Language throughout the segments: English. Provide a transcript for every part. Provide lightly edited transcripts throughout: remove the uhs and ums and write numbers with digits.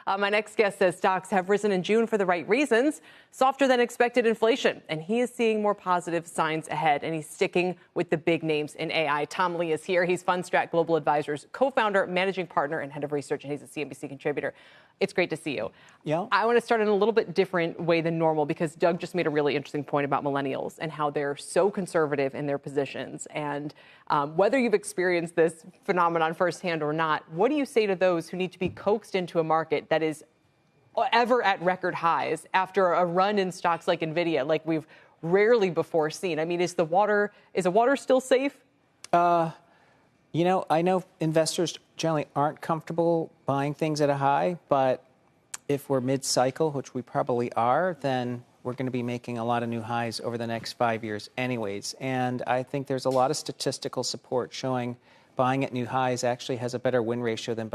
My next guest says stocks have risen in June for the right reasons, softer than expected inflation, and he is seeing more positive signs ahead, and he's sticking with the big names in AI. Tom Lee is here. He's Fundstrat Global Advisors, co-founder, managing partner, and head of research, and he's a CNBC contributor. It's great to see you. Yeah. I want to start in a little bit different way than normal because Doug just made a really interesting point about millennials and how they're so conservative in their positions. And whether you've experienced this phenomenon firsthand or not, what do you say to those who need to be coaxed into a market that is ever at record highs after a run in stocks like NVIDIA, like we've rarely before seen? I mean, is the water still safe? You know, I know investors generally aren't comfortable buying things at a high, but if we're mid-cycle, which we probably are, then we're going to be making a lot of new highs over the next 5 years anyways. And I think there's a lot of statistical support showing buying at new highs actually has a better win ratio than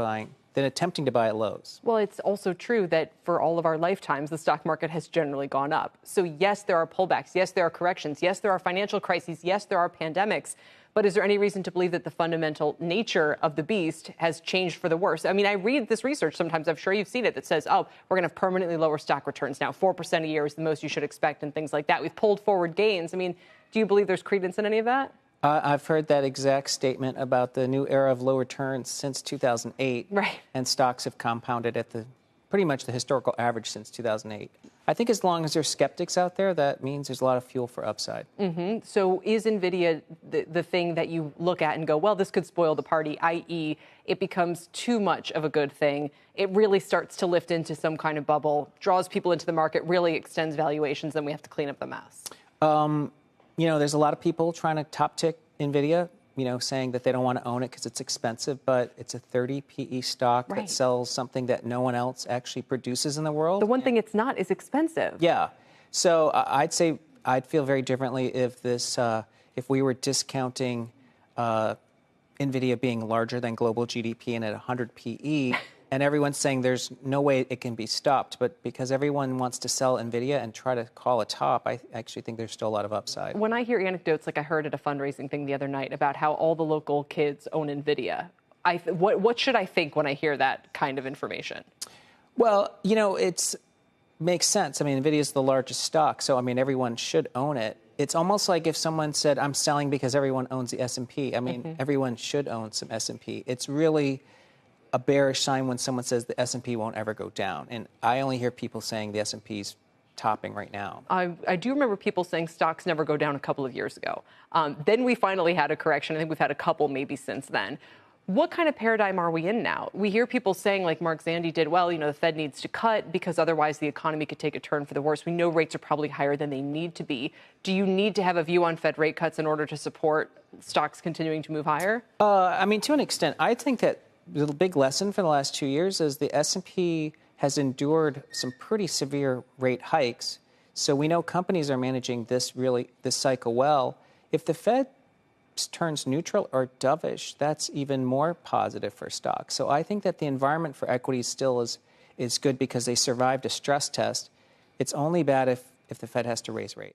attempting to buy at lows. Well, it's also true that for all of our lifetimes, the stock market has generally gone up. So yes, there are pullbacks. Yes, there are corrections. Yes, there are financial crises. Yes, there are pandemics. But is there any reason to believe that the fundamental nature of the beast has changed for the worse? I mean, I read this research sometimes, I'm sure you've seen it, that says, oh, we're going to have permanently lower stock returns now. 4% a year is the most you should expect and things like that. We've pulled forward gains. I mean, do you believe there's credence in any of that? I've heard that exact statement about the new era of low returns since 2008. Right. And stocks have compounded at pretty much the historical average since 2008. I think as long as there's skeptics out there, that means there's a lot of fuel for upside. Mm-hmm. So is NVIDIA the thing that you look at and go, well, this could spoil the party, i.e. it becomes too much of a good thing. It really starts to lift into some kind of bubble, draws people into the market, really extends valuations, then we have to clean up the mess. You know, there's a lot of people trying to top tick NVIDIA, you know, saying that they don't want to own it because it's expensive, but it's a 30 PE stock that sells something that no one else actually produces in the world. The one thing it's not is expensive. Yeah. So I'd say I'd feel very differently if if we were discounting NVIDIA being larger than global GDP and at 100 PE, and everyone's saying there's no way it can be stopped. But because everyone wants to sell NVIDIA and try to call a top, I actually think there's still a lot of upside. When I hear anecdotes, like I heard at a fundraising thing the other night about how all the local kids own NVIDIA, what should I think when I hear that kind of information? Well, you know, makes sense. I mean, NVIDIA is the largest stock, so I mean, everyone should own it. It's almost like if someone said, I'm selling because everyone owns the S&P. I mean, everyone should own some S&P. It's really a bearish sign when someone says the S&P won't ever go down. And I only hear people saying the S&P's topping right now. I do remember people saying stocks never go down a couple of years ago. Then we finally had a correction. I think we've had a couple maybe since then. What kind of paradigm are we in now? We hear people saying, like Mark Zandi did, well, you know, the Fed needs to cut because otherwise the economy could take a turn for the worse. We know rates are probably higher than they need to be. Do you need to have a view on Fed rate cuts in order to support stocks continuing to move higher? I mean, to an extent, I think that the big lesson for the last 2 years is the S&P has endured some pretty severe rate hikes. So we know companies are managing this cycle well. If the Fed turns neutral or dovish, that's even more positive for stocks. So I think that the environment for equities still is good because they survived a stress test. It's only bad if the Fed has to raise rates.